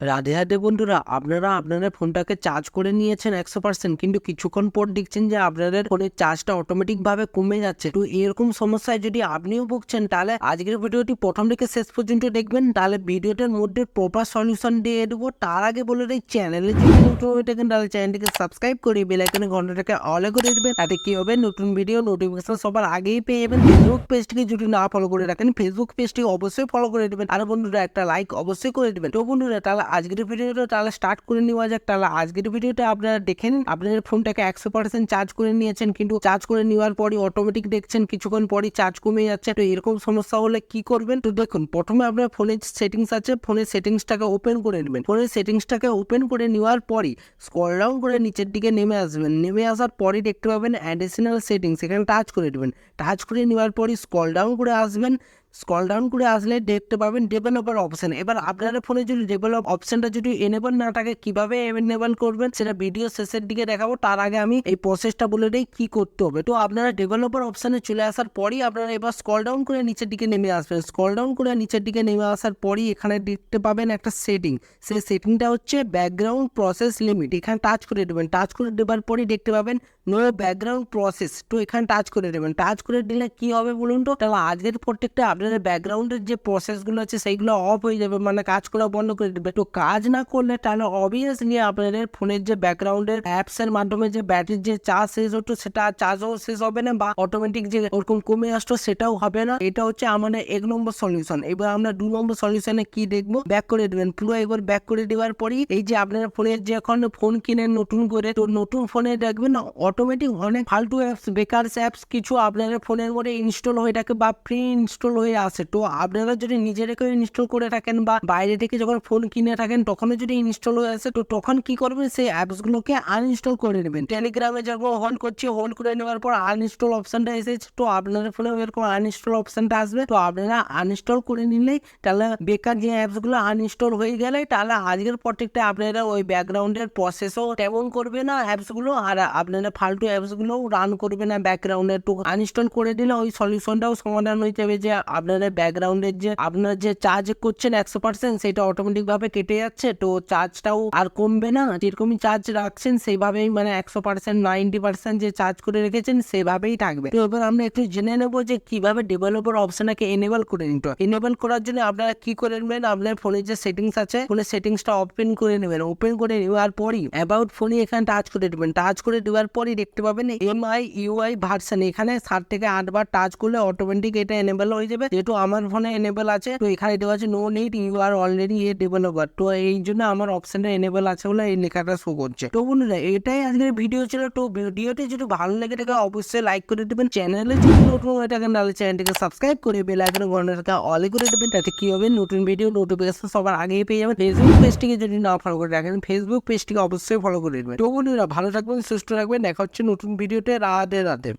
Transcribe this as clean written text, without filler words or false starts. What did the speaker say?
রাধে রাধে বন্ধুরা, আপনারা আপনাদের ফোনটাকে চার্জ করে নিয়েছেন 100%, কিন্তু কিছুক্ষণ পর দেখছেন যে আপনাদের ফোনের চার্জটা অটোমেটিক ভাবে কমে যাচ্ছে। তো এরকম সমস্যায় যদি আপনিও ভুগছেন, তাহলে আজকের ভিডিওটি প্রথম থেকে শেষ পর্যন্ত দেখবেন, তাহলে ভিডিওটার মধ্যে প্রপার সলিউশন দিয়ে দেবো। তার আগে বলে এই চ্যানেলে যদি নতুন হয়ে থাকেন তাহলে চ্যানেলটিকে সাবস্ক্রাইব করে বেল আইকনে ঘন্টাটাকে অলে করে দেবেন। তাতে কি হবে, নতুন ভিডিও নোটিফিকেশন সবার আগেই পেয়ে যাবেন। ফেসবুক পেজটিকে যদি না ফলো করে রাখেন, ফেসবুক পেজটি অবশ্যই ফলো করে দেবেন। আর বন্ধুরা, একটা লাইক অবশ্যই করে দেবেন। তো বন্ধুরা, তাহলে আজকের ভিডিওটা তাহলে স্টার্ট করে নেওয়া যাক। তাহলে আজকের ভিডিওটা আপনারা দেখেন, আপনাদের ফোনটাকে 100% চার্জ করে নিয়েছেন, কিন্তু চার্জ করে নেওয়ার পরই অটোমেটিক দেখছেন কিছুক্ষণ পরই চার্জ কমে যাচ্ছে। তো এরকম সমস্যা হলে কি করবেন? তো দেখুন, প্রথমে আপনার ফোনের সেটিংস আছে, ফোনের সেটিংসটাকে ওপেন করে নেবেন। ফোনের সেটিংসটাকে ওপেন করে নেওয়ার পরই স্ক্রল ডাউন করে নিচের দিকে নেমে আসবেন। নেমে আসার পরই দেখতে পাবেন অ্যাডিশনাল সেটিংস, এখানে টাচ করে দেবেন। টাচ করে নেওয়ার পরই স্ক্রল ডাউন করে আসবেন। স্ক্রল ডাউন করে আসলে দেখতে পাবেন ডেভেলপার অপশন। এবার আপনাদের ফোনে যদি ডেভেলপ অপশনটা যদি এনেবল না থাকে, কিভাবে এনেবল করবেন সেটা ভিডিও শেষের দিকে দেখাবো। তার আগে আমি এই প্রসেসটা বলে দিই কি করতে হবে। তো আপনারা ডেভেলপার অপশনে চলে আসার পরই আপনারা এবার স্ক্রল ডাউন করে নিচের দিকে নেমে আসবেন। স্ক্রল ডাউন করে নিচের দিকে নেমে আসার পরই এখানে দেখতে পাবেন একটা সেটিং। সেই সেটিংটা হচ্ছে ব্যাকগ্রাউন্ড প্রসেস লিমিট। এখানে টাচ করে দেবেন। টাচ করে দেওয়ার পরই দেখতে পাবেন নো ব্যাকগ্রাউন্ড প্রসেস। তো এখানে টাচ করে দেবেন। টাচ করে দিলে কি হবে বলুন তো? তাহলে আজকের প্রত্যেকটা আপনাদের ব্যাকগ্রাউন্ডের যে প্রসেসগুলো আছে সেইগুলো অফ হয়ে যাবে, মানে কাজ করা বন্ধ করে দেবে। তো কাজ না করলে তাহলে অবভিয়াসলি আপনাদের ফোনের যে ব্যাকগ্রাউন্ডের অ্যাপস এর মাধ্যমে যে ব্যাটারির যে চার্জ শেষ হতো, সেটা চার্জও শেষ হবে না, বা অটোমেটিক যে ওরকম কমে আসতো সেটাও হবে না। এটা হচ্ছে আমাদের 1 নম্বর সলিউশন। এবার আমরা 2 নম্বর সলিউশনে কি দেখবো? ব্যাক করে দেবেন পুরো। এবার ব্যাক করে দেওয়ার পরই এই যে আপনারা ফোনের যে এখন ফোন কিনেন নতুন করে, তো নতুন ফোনে দেখবেন অটোমেটিক অনেক ফালতু অ্যাপস, বেকার অ্যাপস কিছু আপনাদের ফোনের মধ্যে ইনস্টল হয়ে থাকে বা প্রি ইনস্টল হয়ে আসে। তো আপনারা যদি নিজেরাকেও ইনস্টল করে থাকেন বা বাইরে থেকে যখন ফোন কিনে থাকেন তখনও যদি ইনস্টল হয়ে আসে, তো তখন কি করবেন? সেই অ্যাপসগুলোকে আনইনস্টল করে নেবেন। টেলিগ্রামে যখন হোল্ড করছি, হোল্ড করে নেওয়ার পর আনইনস্টল অপশনটা এসেছে, তো আপনাদের ফোনে এরকম আনইনস্টল অপশনটা আসবে। তো আপনারা আনইনস্টল করে নিলেই তাহলে বেকার যে অ্যাপসগুলো আনইনস্টল হয়ে গেলে তাহলে আজকের প্রত্যেকটা আপনারা ওই ব্যাকগ্রাউন্ডের প্রসেসও তেমন করবে না অ্যাপসগুলো, আর আপনারা ফালতু অ্যাপসগুলো রান করবে না ব্যাকগ্রাউন্ডে। তো আনইনস্টল করে দিলে ওই সলিউশনটাও সমাধান হয়ে যাবে, যে আপনাদের ব্যাকগ্রাউন্ডের যে আপনার যে চার্জ করছেন 100% সেটা অটোমেটিক ভাবে কেটে যাচ্ছে। তো চার্জটাও আর কমবে না, যেরকমই চার্জ রাখছেন সেইভাবেই, মানে 100% 90% যে চার্জ করে রেখেছেন সেভাবেই থাকবে। তো এবার আমরা একটু জেনে নেবো যে কিভাবে ডেভেলপার অপশনটাকে এনেবল করে নিতে হয়। এনেবল করার জন্য আপনারা কি করে নেবেন? আপনার ফোনের যে সেটিংস আছে, ফোনের সেটিংসটা ওপেন করে নেবেন। ওপেন করে নেওয়ার পরই অ্যাবাউট ফোনে এখানে টাচ করে দেবেন। টাচ করে দেওয়ার পরই দেখতে পাবেন MIUI ভার্সন। এখানে 7 থেকে 8 বার টাচ করলে অটোমেটিক এটা এনেবল হয়ে যাবে। যেহেতু আমার ফোনে এনেবল আছে, তো এখানে দেওয়া আছে no need you are already a developer. তো এই জন্য আমার অপশনটা এনেবল আছে বলে এই লেখাটা শো করছে। তো বন্ধুরা, এটাই আজকের ভিডিও ছিল। তো ভিডিওটি যদি ভালো লেগে থাকে অবশ্যই লাইক করে দেবেন। চ্যানেলে যদি নতুন হয়ে থাকেন তাহলে চ্যানেলটিকে সাবস্ক্রাইব করে বেল আইকনে ঘন্টাটা অলে করে দেবেন। তাতে কি হবে, নতুন ভিডিও নোটিফিকেশন সবার আগেই পেয়ে যাবেন। ফেসবুক পেজটিকে যদি না ফলো করে রাখেন, ফেসবুক পেজটিকে অবশ্যই ফলো করে দেবেন। তো বন্ধুরা, ভালো থাকবেন, সুস্থ থাকবেন। দেখা হচ্ছে নতুন ভিডিওতে। রাধে রাধে।